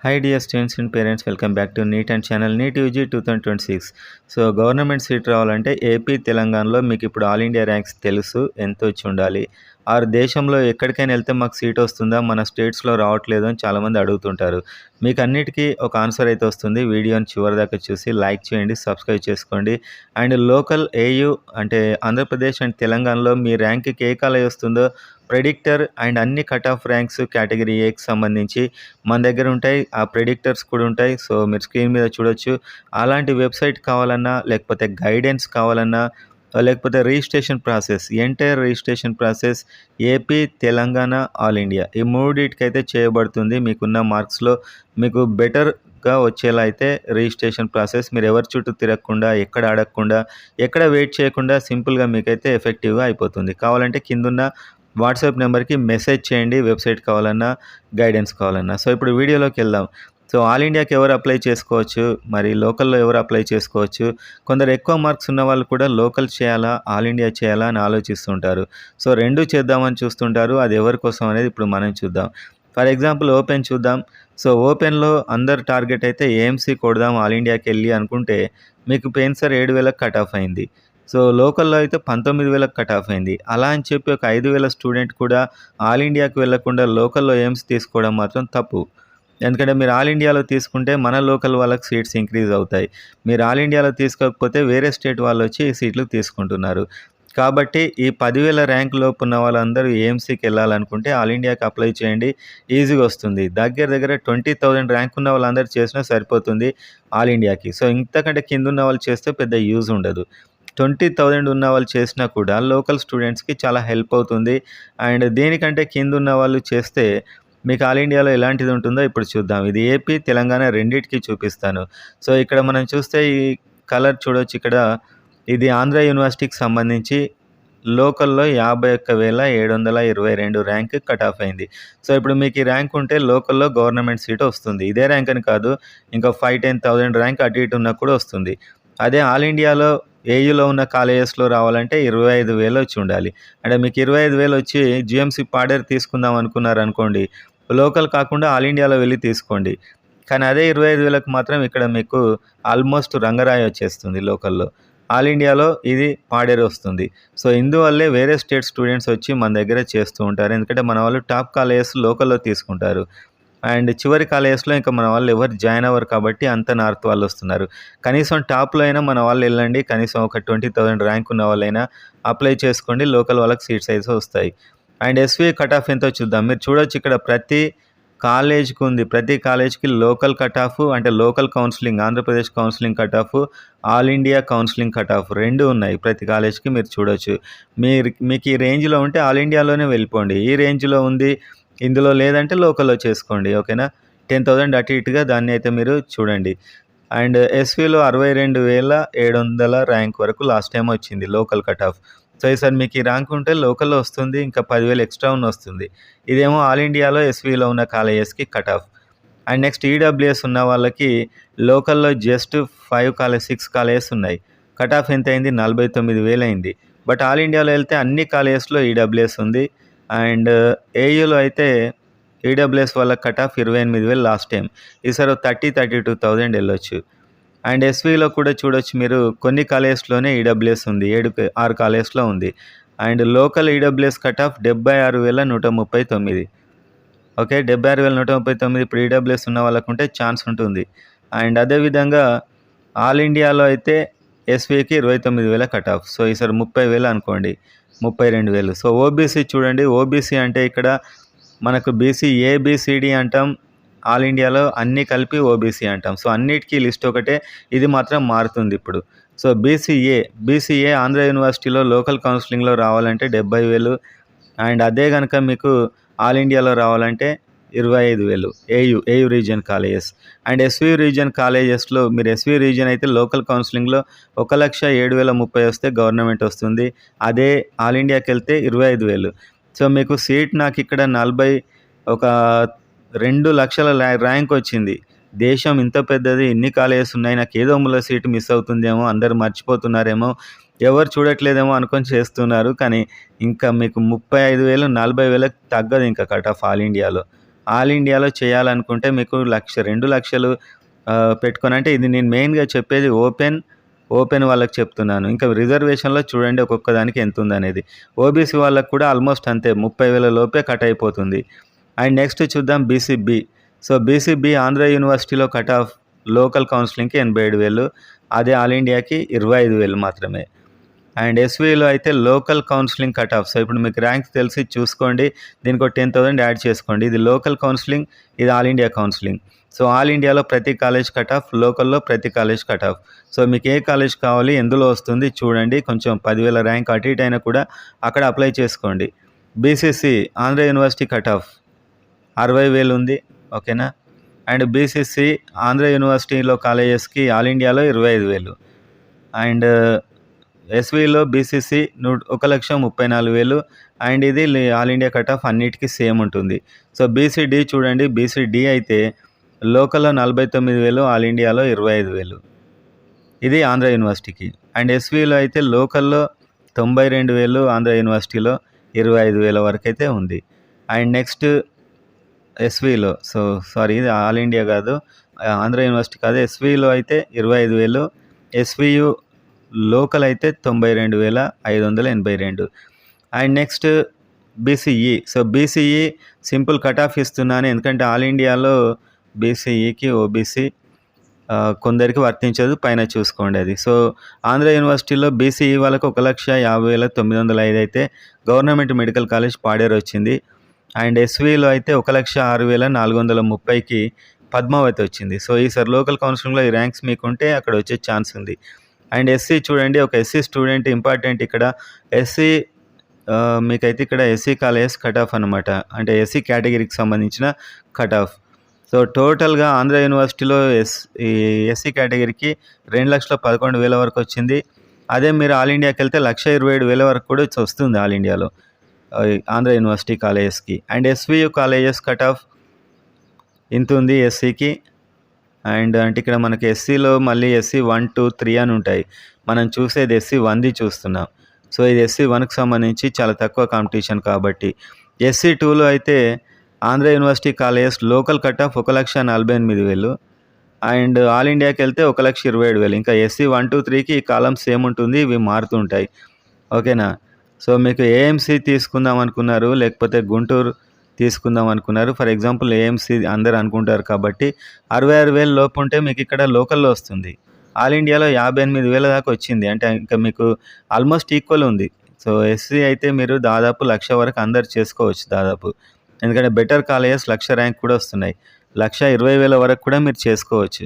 Hi dear students and parents, welcome back to NEET and channel NEET UG 2026. So government seat రావాలంటే AP తెలంగాణలో మీకు ఇప్పుడు all India ranks తెలుసు ఎంత వచ్చి ఉండాలి. ఆరు దేశంలో ఎక్కడికైనా వెళ్తే మాకు సీట్ వస్తుందా, మన స్టేట్స్లో రావట్లేదు అని చాలామంది అడుగుతుంటారు. మీకు అన్నిటికీ ఒక ఆన్సర్ అయితే వస్తుంది. వీడియోని చివరి దాకా చూసి లైక్ చేయండి, సబ్స్క్రైబ్ చేసుకోండి. అండ్ లోకల్ ఏయూ అంటే ఆంధ్రప్రదేశ్ అండ్ తెలంగాణలో మీ ర్యాంక్కి ఏ కాలేజ్ వస్తుందో ప్రెడిక్టర్ అండ్ అన్ని కట్ ఆఫ్ ర్యాంక్స్ కేటగిరీ ఏకి సంబంధించి మన దగ్గర ఉంటాయి. ఆ ప్రెడిక్టర్స్ కూడా ఉంటాయి. సో మీరు స్క్రీన్ మీద చూడొచ్చు. అలాంటి వెబ్సైట్ కావాలన్నా, లేకపోతే గైడెన్స్ కావాలన్నా, లేకపోతే registration process, entire registration process AP, Telangana, all India ఈ మూడిటికైతే చేయబడుతుంది. మీకున్న మార్క్స్లో మీకు బెటర్గా వచ్చేలా అయితే రిజిస్ట్రేషన్ ప్రాసెస్ మీరు ఎవరి చుట్టూ తిరగకుండా, ఎక్కడ అడగకుండా, ఎక్కడ వెయిట్ చేయకుండా సింపుల్గా మీకైతే ఎఫెక్టివ్గా అయిపోతుంది. కావాలంటే కిందున్న వాట్సాప్ నెంబర్కి మెసేజ్ చేయండి, వెబ్సైట్ కావాలన్నా, గైడెన్స్ కావాలన్నా. సో ఇప్పుడు వీడియోలోకి వెళ్దాం. సో ఆల్ ఇండియాకి ఎవరు అప్లై చేసుకోవచ్చు, మరి లోకల్లో ఎవరు అప్లై చేసుకోవచ్చు? కొందరు ఎక్కువ మార్క్స్ ఉన్న వాళ్ళు కూడా లోకల్ చేయాలా, ఆల్ ఇండియా చేయాలా అని ఆలోచిస్తుంటారు. సో రెండు చేద్దామని చూస్తుంటారు. అది ఎవరి కోసం అనేది ఇప్పుడు మనం చూద్దాం. ఫర్ ఎగ్జాంపుల్ ఓపెన్ చూద్దాం. సో ఓపెన్లో అందరు టార్గెట్ అయితే ఏఎంసీ కొడదాం ఆల్ ఇండియాకి వెళ్ళి అనుకుంటే మీకు పెన్సర్ 7,000 కట్ ఆఫ్ అయింది. సో లోకల్లో అయితే 19,000 కట్ ఆఫ్ అయింది. అలా అని చెప్పి ఒక 5,000 స్టూడెంట్ కూడా ఆల్ ఇండియాకి వెళ్ళకుండా లోకల్లో ఎయిమ్స్ తీసుకోవడం మాత్రం తప్పు. ఎందుకంటే మీరు ఆల్ ఇండియాలో తీసుకుంటే మన లోకల్ వాళ్ళకి సీట్స్ ఇంక్రీజ్ అవుతాయి. మీరు ఆల్ ఇండియాలో తీసుకోకపోతే వేరే స్టేట్ వాళ్ళు వచ్చి ఈ సీట్లు తీసుకుంటున్నారు. కాబట్టి ఈ 10,000 ర్యాంక్ లోపు ఉన్న వాళ్ళందరూ ఏఎంసీకి వెళ్ళాలనుకుంటే ఆల్ ఇండియాకి అప్లై చేయండి, ఈజీగా వస్తుంది. దగ్గర 20,000 ర్యాంక్ ఉన్న వాళ్ళందరూ చేసినా సరిపోతుంది ఆల్ ఇండియాకి. సో ఇంతకంటే కింద ఉన్న వాళ్ళు చేస్తే పెద్ద యూజ్ ఉండదు. 20,000 ఉన్న వాళ్ళు చేసినా కూడా లోకల్ స్టూడెంట్స్కి చాలా హెల్ప్ అవుతుంది. అండ్ దీనికంటే కింద ఉన్న వాళ్ళు చేస్తే మీకు ఆల్ ఇండియాలో ఎలాంటిది ఉంటుందో ఇప్పుడు చూద్దాం. ఇది ఏపీ, తెలంగాణ రెండిటికి చూపిస్తాను. సో ఇక్కడ మనం చూస్తే ఈ కలర్ చూడొచ్చు. ఇక్కడ ఇది ఆంధ్ర యూనివర్సిటీకి సంబంధించి లోకల్లో 51,722 ర్యాంక్ కట్ ఆఫ్ అయింది. సో ఇప్పుడు మీకు ఈ ర్యాంక్ ఉంటే లోకల్లో గవర్నమెంట్ సీట్ వస్తుంది. ఇదే ర్యాంక్ అని కాదు, ఇంకా 5-10,000 ర్యాంక్ అటు ఇటు ఉన్నా కూడా వస్తుంది. అదే ఆల్ ఇండియాలో ఏయూలో ఉన్న కాలేజెస్లో రావాలంటే 25,000 వచ్చి ఉండాలి. అంటే మీకు 25,000 వచ్చి జిఎంసీ పాడేరు తీసుకుందాం అనుకున్నారనుకోండి, లోకల్ కాకుండా ఆల్ ఇండియాలో వెళ్ళి తీసుకోండి. కానీ అదే 25,000కి మాత్రం ఇక్కడ మీకు ఆల్మోస్ట్ రంగరాయి వచ్చేస్తుంది లోకల్లో. ఆల్ ఇండియాలో ఇది పాడేరు వస్తుంది. సో ఇందువల్లే వేరే స్టేట్ స్టూడెంట్స్ వచ్చి మన దగ్గర చేస్తూ ఉంటారు. ఎందుకంటే మన వాళ్ళు టాప్ కాలేజెస్ లోకల్లో తీసుకుంటారు. అండ్ చివరి కాలేజెస్లో ఇంకా మన వాళ్ళు ఎవరు జాయిన్ అవ్వరు కాబట్టి అంత నార్త్ వాళ్ళు వస్తున్నారు. కనీసం టాప్లో అయినా మన వాళ్ళు వెళ్ళండి. కనీసం ఒక 20,000 ర్యాంక్ ఉన్న వాళ్ళైనా అప్లై చేసుకోండి. లోకల్ వాళ్ళకి సీట్స్ అయితే వస్తాయి. అండ్ ఎస్వీ కట్ ఆఫ్ ఎంతో చూద్దాం. మీరు చూడొచ్చు ఇక్కడ ప్రతి కాలేజ్కి ఉంది. ప్రతి కాలేజ్కి లోకల్ కట్ ఆఫ్ అంటే local counselling, Andhra Pradesh counselling cut off, all India counselling cut off రెండు ఉన్నాయి ప్రతి కాలేజ్కి. మీరు చూడొచ్చు. మీకు ఈ రేంజ్లో ఉంటే ఆల్ ఇండియాలోనే వెళ్ళిపోండి. ఈ రేంజ్లో ఉంది, ఇందులో లేదంటే లోకల్లో చేసుకోండి. ఓకేనా? 10,000 అటు ఇటుగా దాన్ని అయితే మీరు చూడండి. అండ్ ఎస్వీలో 62,700 ర్యాంక్ వరకు లాస్ట్ టైం వచ్చింది లోకల్ కట్ ఆఫ్. సో ఈసారి మీకు ఈ ర్యాంక్ ఉంటే లోకల్లో వస్తుంది, ఇంకా 10,000 ఎక్స్ట్రా ఉన్న వస్తుంది. ఇదేమో ఆల్ ఇండియాలో ఎస్వీలో ఉన్న కాలేజెస్కి cut off. And next EWS ఉన్న వాళ్ళకి లోకల్లో జస్ట్ 6 కాలేజెస్ ఉన్నాయి. కట్ ఆఫ్ ఎంత అయింది? 49,000 అయింది. బట్ ఆల్ ఇండియాలో వెళ్తే అన్ని కాలేజెస్లో ఈడబ్ల్యూఎస్ ఉంది. అండ్ ఏయూలో అయితే ఈడబ్ల్యూఎస్ వాళ్ళ కట్ ఆఫ్ 28,000 లాస్ట్ టైం. ఈసారి 32,000 వెళ్ళొచ్చు. అండ్ ఎస్వీలో కూడా చూడొచ్చు మీరు, కొన్ని కాలేజెస్లోనే ఈడబ్ల్యూఎస్ ఉంది. 6 కాలేజెస్లో ఉంది. And local EWS cut off 76,139. Okay, 76,139. ఇప్పుడు ఈడబ్ల్యూఎస్ ఉన్న వాళ్ళకు ఉంటే ఛాన్స్ ఉంటుంది. అండ్ అదేవిధంగా ఆల్ ఇండియాలో అయితే ఎస్వీకి 29,000 కట్ ఆఫ్. సో ఈసారి 30,000 అనుకోండి, 32,000. సో ఓబీసీ చూడండి. ఓబీసీ అంటే ఇక్కడ మనకు బీసీ ఏబిసిడి అంటాం, ఆల్ ఇండియాలో అన్నీ కలిపి ఓబీసీ అంటాం. సో అన్నిటికీ లిస్ట్ ఒకటే, ఇది మాత్రం మారుతుంది ఇప్పుడు. సో బీసీఏ ఆంధ్ర యూనివర్సిటీలో లోకల్ కౌన్సిలింగ్లో రావాలంటే 70,000. అండ్ అదే కనుక మీకు ఆల్ ఇండియాలో రావాలంటే 25,000. AU region colleges. And SV region కాలేజెస్లో మీరు ఎస్వీ రీజియన్ అయితే లోకల్ కౌన్సిలింగ్లో 1,07,030 వస్తే గవర్నమెంట్ వస్తుంది. అదే ఆల్ ఇండియాకి వెళ్తే 25,000. సో మీకు సీట్ నాకు ఇక్కడ 2 లక్షల ర్యాంక్ వచ్చింది. దేశం ఇంత పెద్దది, ఇన్ని కాలేజెస్ ఉన్నాయి, నాకు ఏదో మూల సీటు మిస్ అవుతుందేమో, అందరు మర్చిపోతున్నారేమో, ఎవరు చూడట్లేదేమో అనుకొని చేస్తున్నారు. కానీ ఇంకా మీకు 35,000 40,000 తగ్గదు ఇంకా కట్ ఆఫ్ ఆల్ ఇండియాలో. ఆల్ ఇండియాలో చేయాలనుకుంటే మీకు 1,00,000, 2,00,000 పెట్టుకొని, అంటే ఇది నేను మెయిన్‌గా చెప్పేది ఓపెన్ వాళ్ళకి చెప్తున్నాను. ఇంకా రిజర్వేషన్‌లో చూడండి ఒక్కొక్క దానికి ఎంతుందనేది. ఓబీసీ వాళ్ళకి కూడా ఆల్మోస్ట్ అంతే 30,000 లోపే కట్ అయిపోతుంది. అండ్ నెక్స్ట్ చూద్దాం బీసీబీ. సో బీసీబీ ఆంధ్ర యూనివర్సిటీలో కట్ ఆఫ్ లోకల్ కౌన్సిలింగ్‌కి 87,000, అదే ఆల్ ఇండియాకి 25,000 మాత్రమే. అండ్ ఎస్వీలో అయితే local counselling cut off. So ఇప్పుడు మీకు ర్యాంక్స్ తెలిసి చూసుకోండి, దీనికి ఒక 10,000 యాడ్ చేసుకోండి. ఇది లోకల్ కౌన్సిలింగ్, ఇది all India counselling. So all ఇండియాలో ప్రతి కాలేజ్ కట్ ఆఫ్, లోకల్లో ప్రతి కాలేజ్ కట్ ఆఫ్. సో మీకు ఏ కాలేజ్ కావాలి, ఎందులో వస్తుంది చూడండి. కొంచెం 10,000 ర్యాంక్ అటు ఇటు అయినా కూడా అక్కడ అప్లై చేసుకోండి. BCC Andhra university cut off 60,000 ఉంది, ఓకేనా. అండ్ బీసీసీ ఆంధ్ర యూనివర్సిటీలో కాలేజెస్కి ఆల్ ఇండియాలో 25,000. అండ్ ఎస్వీలో బీసీసీ 1,34,000. అండ్ ఇది ఆల్ ఇండియా కట్ ఆఫ్ అన్నిటికీ సేమ్ ఉంటుంది. సో బీసీడీ చూడండి, బీసీడీ అయితే లోకల్లో 49,000, ఆల్ ఇండియాలో 25,000. ఇది ఆంధ్ర యూనివర్సిటీకి. అండ్ ఎస్వీలో అయితే లోకల్లో 92,000, ఆంధ్ర యూనివర్సిటీలో 25,000 వరకు అయితే ఉంది. అండ్ నెక్స్ట్ ఎస్వీలో, సో సారీ ఇది ఆల్ ఇండియా కాదు, ఆంధ్ర యూనివర్సిటీ కాదు, ఎస్వీలో అయితే 25,000, ఎస్వీయు లోకల్ అయితే 92,582. And next BCE. So BCE simple cut off ఇస్తున్నాను, ఎందుకంటే ఆల్ ఇండియాలో బీసీఈకి ఓబీసీ కొందరికి వర్తించదు, పైన చూసుకోండి అది. సో ఆంధ్ర యూనివర్సిటీలో బీసీఈ వాళ్ళకు 1,50,905 అయితే గవర్నమెంట్ మెడికల్ కాలేజ్ పాడేరు వచ్చింది. అండ్ ఎస్వీలో అయితే 1,06,430కి పద్మావతి వచ్చింది. సో ఈసారి లోకల్ కౌన్సిలింగ్లో ఈ ర్యాంక్స్ మీకుంటే అక్కడ వచ్చే ఛాన్స్ ఉంది. అండ్ ఎస్సీ చూడండి, ఒక ఎస్సీ స్టూడెంట్ ఇంపార్టెంట్ ఇక్కడ. ఎస్సీ మీకైతే ఇక్కడ ఎస్సీ కాలేజెస్ కట్ ఆఫ్ అనమాట, అంటే ఎస్సీ కేటగిరీకి సంబంధించిన కట్ ఆఫ్. సో టోటల్గా ఆంధ్ర యూనివర్సిటీలో ఈ ఎస్సీ కేటగిరీకి 2,11,000 వరకు వచ్చింది. అదే మీరు ఆల్ ఇండియాకి వెళ్తే 1,27,000 వరకు కూడా వస్తుంది ఆల్ ఇండియాలో ఆంధ్ర యూనివర్సిటీ కాలేజెస్కి. And SVU colleges cut off ఇంత ఉంది ఎస్సీకి. అండ్ అంటే ఇక్కడ మనకి ఎస్సీలో మళ్ళీ ఎస్సీ 1, 2, 3 అని ఉంటాయి. మనం చూసేది ఎస్సీ 1ది చూస్తున్నాం. సో ఇది ఎస్సీ 1కి సంబంధించి చాలా తక్కువ కాంపిటీషన్ కాబట్టి. ఎస్సీ 2లో అయితే Andhra university colleges local cut of 1,48,000. And all ఇండియాకి వెళ్తే 1,27,000. ఇంకా ఎస్సీ 1, 2, 3కి ఈ కాలం సేమ్ ఉంటుంది, ఇవి మారుతుంటాయి, ఓకేనా. సో మీకు ఏఎంసీ తీసుకుందాం అనుకున్నారు, లేకపోతే గుంటూరు తీసుకుందాం అనుకున్నారు. ఫర్ ఎగ్జాంపుల్ ఏఎంసీ అందరు అనుకుంటారు కాబట్టి 66,000 లోపు ఉంటే మీకు ఇక్కడ లోకల్లో వస్తుంది. ఆల్ ఇండియాలో 58,000 దాకా వచ్చింది, అంటే ఇంకా మీకు ఆల్మోస్ట్ ఈక్వల్ ఉంది. సో ఎస్సీ అయితే మీరు దాదాపు 1,00,000 వరకు అందరు చేసుకోవచ్చు దాదాపు, ఎందుకంటే బెటర్ కాలేజెస్ 1,00,000 ర్యాంక్ కూడా వస్తున్నాయి. 1,20,000 వరకు కూడా మీరు చేసుకోవచ్చు,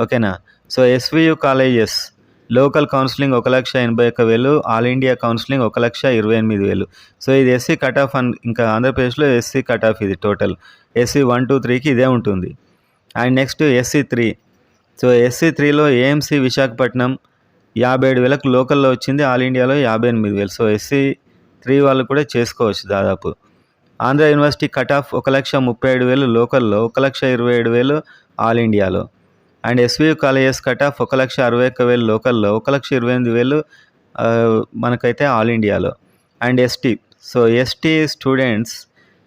ఓకేనా. So SVU colleges local counselling 1,81,000, all India counselling 1,28,000. So ఇది ఎస్సీ కట్ ఆఫ్ ఇంకా ఆంధ్రప్రదేశ్లో ఎస్సీ కట్ ఆఫ్ ఇది టోటల్. ఎస్సీ 1, 2, 3కి ఇదే ఉంటుంది. And next SC 3. So SC 3లో ఏఎంసీ విశాఖపట్నం 57,000కు లోకల్లో వచ్చింది, ఆల్ ఇండియాలో 58,000. సో ఎస్సీ 3 వాళ్ళు కూడా చేసుకోవచ్చు దాదాపు. ఆంధ్ర యూనివర్సిటీ కట్ ఆఫ్ 1,37,000 లోకల్లో, 1,27,000 ఆల్ ఇండియాలో. And SVU colleges cut off 1,61,000 లోకల్లో, 1,28,000 మనకైతే ఆల్ ఇండియాలో. And ST. So ST students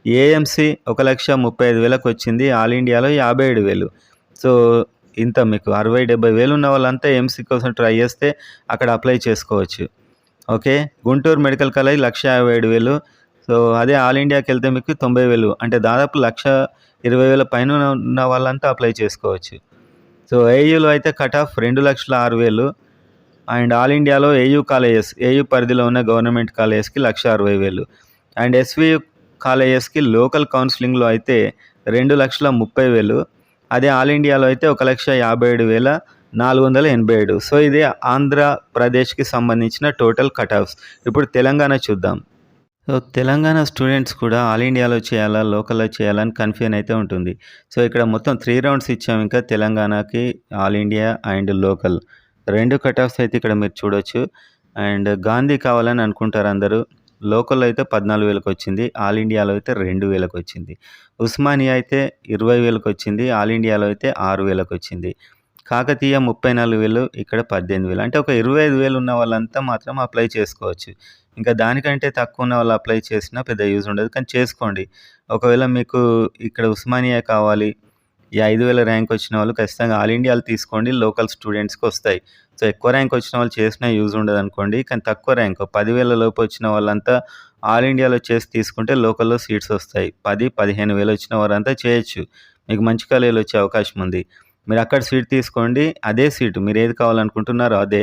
AMC 1,35,000కు వచ్చింది, ఆల్ ఇండియాలో 57,000. సో ఇంత మీకు 60,000-70,000 ఉన్న వాళ్ళంతా ఎంసీ కోసం ట్రై చేస్తే అక్కడ అప్లై చేసుకోవచ్చు, okay. Guntur medical college 1,57,000. So అదే ఆల్ ఇండియాకి వెళ్తే మీకు 90,000, అంటే దాదాపు 1,20,000 పైన ఉన్న వాళ్ళంతా అప్లై చేసుకోవచ్చు. సో ఏయూలో అయితే కట్ ఆఫ్ 2,06,000. అండ్ ఆల్ ఇండియాలో ఏయూ కాలేజెస్, ఏయూ పరిధిలో ఉన్న గవర్నమెంట్ కాలేజెస్కి 1,60,000. అండ్ ఎస్వీయు కాలేజెస్కి లోకల్ కౌన్సిలింగ్లో అయితే 2,30,000. అదే ఆల్ ఇండియాలో అయితే 1,57,487. సో ఇది ఆంధ్రప్రదేశ్కి సంబంధించిన టోటల్ కట్ ఆఫ్స్. ఇప్పుడు తెలంగాణ చూద్దాం. సో తెలంగాణ స్టూడెంట్స్ కూడా ఆల్ ఇండియాలో చేయాలా, లోకల్లో చేయాలని కన్ఫ్యూజన్ అయితే ఉంటుంది. సో ఇక్కడ మొత్తం 3 రౌండ్స్ ఇచ్చాము, ఇంకా తెలంగాణకి all India and local 2 cut offs అయితే ఇక్కడ మీరు చూడొచ్చు. అండ్ గాంధీ కావాలని అనుకుంటారు అందరూ. లోకల్లో అయితే 14,000కి వచ్చింది, ఆల్ ఇండియాలో అయితే 2,000కి వచ్చింది. ఉస్మానియా అయితే 20,000కి వచ్చింది, ఆల్ ఇండియాలో అయితే 6,000కి వచ్చింది. కాకతీయ 34,000, ఇక్కడ 18,000. అంటే ఒక 25,000 ఉన్న వాళ్ళంతా మాత్రం అప్లై చేసుకోవచ్చు. ఇంకా దానికంటే తక్కువ ఉన్న వాళ్ళు అప్లై చేసినా పెద్ద యూజ్ ఉండదు, కానీ చేసుకోండి. ఒకవేళ మీకు ఇక్కడ ఉస్మానియా కావాలి, ఈ 5000 ర్యాంక్ వచ్చిన వాళ్ళు ఖచ్చితంగా ఆల్ ఇండియాలో తీసుకోండి. లోకల్ స్టూడెంట్స్‌కి వస్తాయి. సో, ఎక్కువ ర్యాంక్ వచ్చిన వాళ్ళు చేసినా యూజ్ ఉండదనుకోండి. కానీ తక్కువ ర్యాంక్ 10,000 లోపు వచ్చిన వాళ్ళంతా ఆల్ ఇండియాలో చేసి తీసుకుంటే లోకల్‌లో సీట్స్ వస్తాయి. 10, 15,000 వచ్చిన వారంతా చేయొచ్చు. మీకు మంచి కాలేజీలో వచ్చే అవకాశం ఉంది. మీరు అక్కడ సీట్ తీసుకోండి. అదే సీటు మీరు ఏది కావాలనుకుంటున్నారో అదే.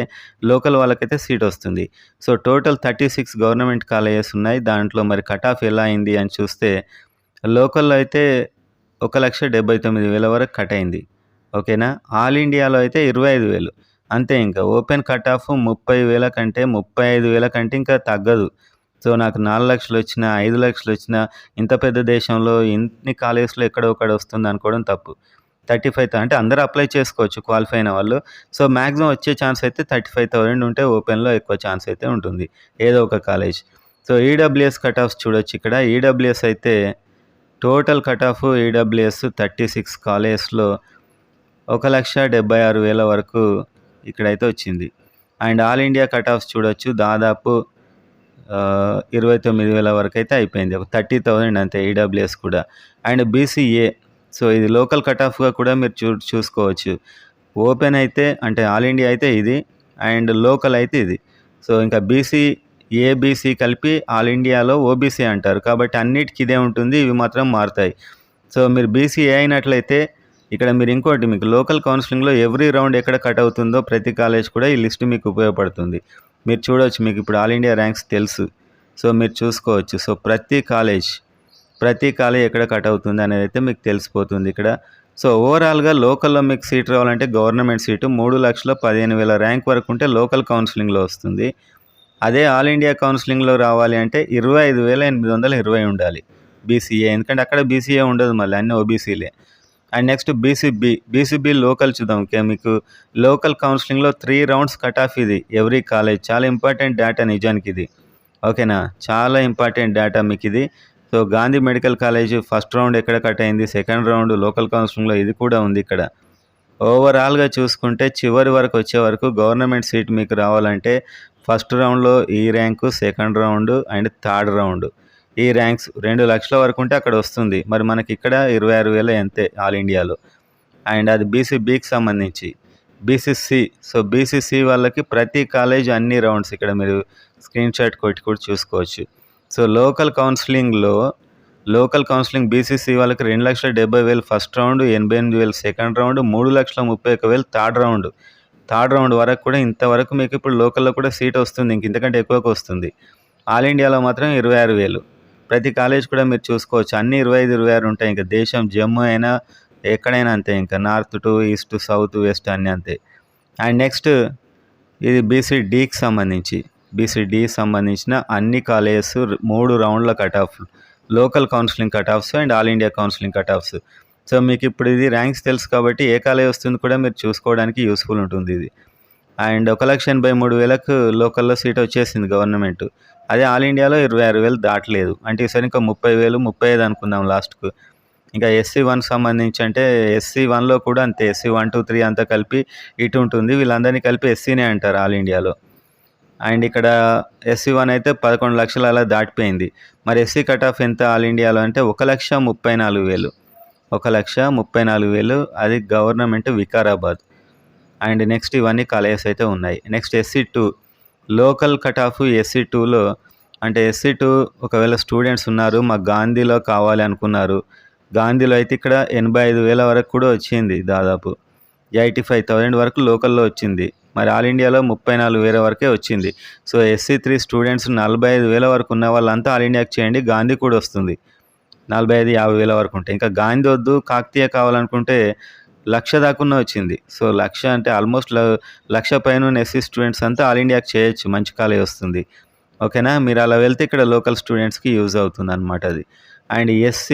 లోకల్ వాళ్ళకైతే సీట్ వస్తుంది. సో, టోటల్ 36 గవర్నమెంట్ కాలేజెస్ ఉన్నాయి. దాంట్లో మరి కట్ ఆఫ్ ఎలా అయింది అని చూస్తే లోకల్‌లో అయితే 1,79,000 వరకు కట్ అయింది. ఓకేనా. ఆల్ ఇండియాలో అయితే 25,000 అంతే. ఇంకా ఓపెన్ కట్ ఆఫ్ 30,000 కంటే 35,000 కంటే ఇంకా తగ్గదు. సో, నాకు 4,00,000 వచ్చినా, 5,00,000 వచ్చినా ఇంత పెద్ద దేశంలో ఇన్ని కాలేజెస్‌లో ఎక్కడో ఒకడ వస్తుంది అనుకోవడం తప్పు. 35,000 అంటే అందరూ అప్లై చేసుకోవచ్చు క్వాలిఫై అయిన వాళ్ళు. సో, మాక్సిమం వచ్చే ఛాన్స్ అయితే 35,000 ఉంటే ఓపెన్‌లో ఎక్కువ ఛాన్స్ అయితే ఉంటుంది. ఏదో ఒక college. So, EWS cut offs చూడొచ్చు ఇక్కడ. ఈడబ్ల్యూఎస్ అయితే టోటల్ కట్ ఆఫ్ ఈడబ్ల్యూఎస్ 36 కాలేజెస్‌లో 1,76,000 వరకు ఇక్కడైతే వచ్చింది. And all India cut offs చూడొచ్చు. దాదాపు 29,000 వరకైతే అయిపోయింది. ఒక 30,000 అంతే ఈడబ్ల్యూఎస్ కూడా. అండ్ బీసీఏ, సో, ఇది లోకల్ కట్ ఆఫ్‌గా కూడా మీరు చూసుకోవచ్చు. ఓపెన్ అయితే అంటే ఆల్ ఇండియా అయితే ఇది, అండ్ లోకల్ అయితే ఇది. సో, ఇంకా బీసీ, ఏబీసీ కలిపి ఆల్ ఇండియాలో ఓబీసీ అంటారు. కాబట్టి అన్నిటికి ఇదే ఉంటుంది. ఇవి మాత్రం మారుతాయి. సో, మీరు బీసీఏ అయినట్లయితే ఇక్కడ మీరు ఇంకోటి మీకు లోకల్ కౌన్సిలింగ్‌లో ఎవ్రీ రౌండ్ ఎక్కడ కట్ అవుతుందో ప్రతి కాలేజ్ కూడా ఈ లిస్ట్ మీకు ఉపయోగపడుతుంది. మీరు చూడొచ్చు. మీకు ఇప్పుడు ఆల్ ఇండియా ర్యాంక్స్ తెలుసు. సో, మీరు చూసుకోవచ్చు. సో, ప్రతి కాలేజ్ ఎక్కడ కట్ అవుతుంది అనేది అయితే మీకు తెలిసిపోతుంది ఇక్కడ. సో, ఓవరాల్‌గా లోకల్‌లో మీకు సీట్ రావాలంటే గవర్నమెంట్ సీటు 3,15,000 ర్యాంక్ వరకు ఉంటే లోకల్ కౌన్సిలింగ్‌లో వస్తుంది. అదే ఆల్ ఇండియా కౌన్సిలింగ్‌లో రావాలి అంటే 25,820 ఉండాలి బీసీఏ. ఎందుకంటే అక్కడ బీసీఏ ఉండదు, మళ్ళీ అన్నీ ఓబీసీలే. అండ్ నెక్స్ట్ బీసీబీ లోకల్ చూద్దాం. ఓకే, మీకు లోకల్ కౌన్సిలింగ్‌లో 3 రౌండ్స్ కట్ ఆఫ్ ఇది ఎవ్రీ కాలేజ్. చాలా ఇంపార్టెంట్ డేటా నిజానికి ఇది. ఓకేనా, చాలా ఇంపార్టెంట్ డేటా మీకు ఇది. So, Gandhi medical college first round ఎక్కడ కట్ అయింది, సెకండ్ రౌండ్ లోకల్ కౌన్సిలింగ్‌లో ఇది కూడా ఉంది ఇక్కడ. ఓవరాల్‌గా చూసుకుంటే చివరి వరకు వచ్చే వరకు గవర్నమెంట్ సీట్ మీకు రావాలంటే ఫస్ట్ రౌండ్‌లో ఈ rank, second round and third round ఈ ర్యాంక్స్ 2,00,000 వరకు ఉంటే అక్కడ వస్తుంది. మరి మనకి ఇక్కడ 26,000 అంతే ఆల్ ఇండియాలో. అండ్ అది బీసీబీకి సంబంధించి. బీసీసీ, సో, బీసీసీ వాళ్ళకి ప్రతి కాలేజ్ అన్ని రౌండ్స్ ఇక్కడ మీరు స్క్రీన్ షాట్ కొట్టి కూడా చూసుకోవచ్చు. సో, లోకల్ కౌన్సిలింగ్ బీసీసీ వాళ్ళకి 2,70,000 first round, 88,000 second round, 3,31,000 third round వరకు కూడా ఇంతవరకు మీకు ఇప్పుడు లోకల్‌లో కూడా సీట్ వస్తుంది. ఇంతకంటే ఎక్కువకు వస్తుంది. ఆల్ ఇండియాలో మాత్రం 26,000. ప్రతి కాలేజ్ కూడా మీరు చూసుకోవచ్చు. అన్నీ 25, 26 ఉంటాయి. ఇంకా దేశం జమ్మూ అయినా ఎక్కడైనా అంతే. ఇంకా north to east, south, west అన్నీ అంతే. అండ్ నెక్స్ట్ ఇది బీసీడీకి సంబంధించిన అన్ని కాలేజెస్ 3 రౌండ్ల cut off, local counselling cut offs and all India counselling cut offs. So, మీకు ఇప్పుడు ఇది ర్యాంక్స్ తెలుసు కాబట్టి ఏ కాలేజ్ వస్తుంది కూడా మీరు చూసుకోవడానికి యూస్ఫుల్ ఉంటుంది ఇది. అండ్ 1,83,000 లోకల్‌లో సీట్ వచ్చేసింది గవర్నమెంట్. అదే ఆల్ ఇండియాలో 26,000 దాటలేదు. అంటే ఈసారి ఇంకా 30,000, 35 అనుకుందాం లాస్ట్‌కు. ఇంకా SC1 సంబంధించి అంటే SC1లో కూడా అంతే. SC 1, 2, 3 అంతా కలిపి ఇటు ఉంటుంది. వీళ్ళందరినీ కలిపి SCనే అంటారు ఆల్ ఇండియాలో. అండ్ ఇక్కడ SC1 అయితే 11,00,000 అలా దాటిపోయింది. మరి SC కట్ ఆఫ్ ఎంత ఆల్ ఇండియాలో అంటే 1,34,000. 1,34,000 అది గవర్నమెంట్ వికారాబాద్. అండ్ నెక్స్ట్ ఇవన్నీ కాలేజెస్ అయితే ఉన్నాయి. Next SC2 local cut off. SC2లో అంటే SC2 ఒకవేళ స్టూడెంట్స్ ఉన్నారు, మాకు గాంధీలో కావాలి అనుకున్నారు. గాంధీలో అయితే ఇక్కడ 85,000 వరకు కూడా వచ్చింది. దాదాపు 85,000 వరకు లోకల్‌లో వచ్చింది. మరి ఆల్ ఇండియాలో 34,000 వరకే వచ్చింది. సో, SC3 స్టూడెంట్స్ 45,000 వరకు ఉన్న వాళ్ళంతా ఆల్ ఇండియాకి చేయండి. గాంధీ కూడా వస్తుంది. 45,000, 50,000 వరకు ఉంటాయి. ఇంకా గాంధీ వద్దు, కాకతీయ కావాలనుకుంటే 1,00,000 దాకున్నా వచ్చింది. సో, 1,00,000 అంటే ఆల్మోస్ట్ 1,00,000 పైన SC స్టూడెంట్స్ అంతా ఆల్ ఇండియాకి చేయొచ్చు. మంచి కాలేజ్ వస్తుంది. ఓకేనా, మీరు అలా వెళ్తే ఇక్కడ లోకల్ స్టూడెంట్స్కి యూజ్ అవుతుంది అనమాట అది. And SC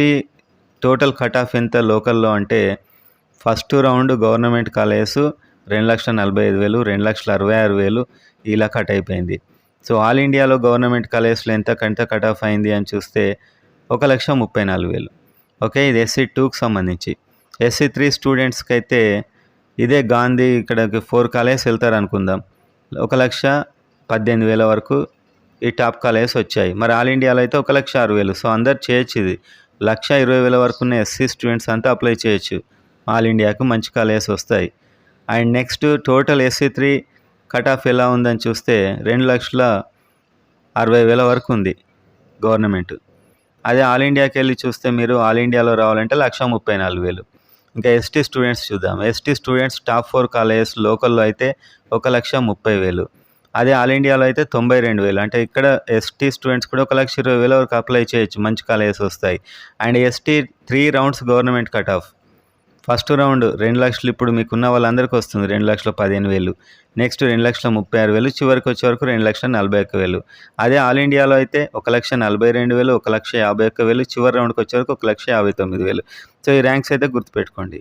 total cut off ఎంత లోకల్‌లో అంటే ఫస్ట్ రౌండ్ గవర్నమెంట్ కాలేజెస్ 2,45,000, 2,66,000 ఇలా కట్ అయిపోయింది. సో, ఆల్ ఇండియాలో గవర్నమెంట్ కాలేజెస్లో ఎంత కట్ ఆఫ్ అయింది అని చూస్తే 1,34,000. ఓకే, ఇది SC2కి సంబంధించి. SC3 స్టూడెంట్స్కి అయితే ఇదే గాంధీ ఇక్కడ 4 కాలేజెస్ వెళ్తారు అనుకుందాం. 1,18,000 వరకు ఈ టాప్ కాలేజెస్ వచ్చాయి. మరి ఆల్ ఇండియాలో అయితే 1,06,000. సో, అందరు చేయొచ్చు ఇది. 1,20,000 వరకు ఉన్న ఎస్సీ స్టూడెంట్స్ అంతా అప్లై చేయొచ్చు. ఆల్ ఇండియాకు మంచి కాలేజెస్ వస్తాయి. And next total SC3 cut off ఎలా ఉందని చూస్తే 2,60,000 వరకు ఉంది గవర్నమెంట్. అదే ఆల్ ఇండియాకి వెళ్ళి చూస్తే మీరు ఆల్ ఇండియాలో రావాలంటే 1,34,000. ఇంకా ఎస్టీ స్టూడెంట్స్ చూద్దాం. ఎస్టీ స్టూడెంట్స్ టాప్ 4 కాలేజెస్ లోకల్లో అయితే 1,30,000. అదే ఆల్ ఇండియాలో అయితే 92,000. అంటే ఇక్కడ ఎస్టీ స్టూడెంట్స్ కూడా 1,20,000 వరకు అప్లై చేయొచ్చు, మంచి కాలేజెస్ వస్తాయి. And ST 3 rounds government cut off. First round 2,00,000 ఇప్పుడు మీకున్న వాళ్ళందరికీ వస్తుంది 2,15,000. నెక్స్ట్ 2,36,000, చివరికి వచ్చే వరకు 2,41,000. అదే ఆల్ ఇండియాలో అయితే 1,42,000, 1,51,000, చివరి రౌండ్కి వచ్చే వరకు 1,59,000. సో ఈ ర్యాంక్స్ అయితే గుర్తుపెట్టుకోండి.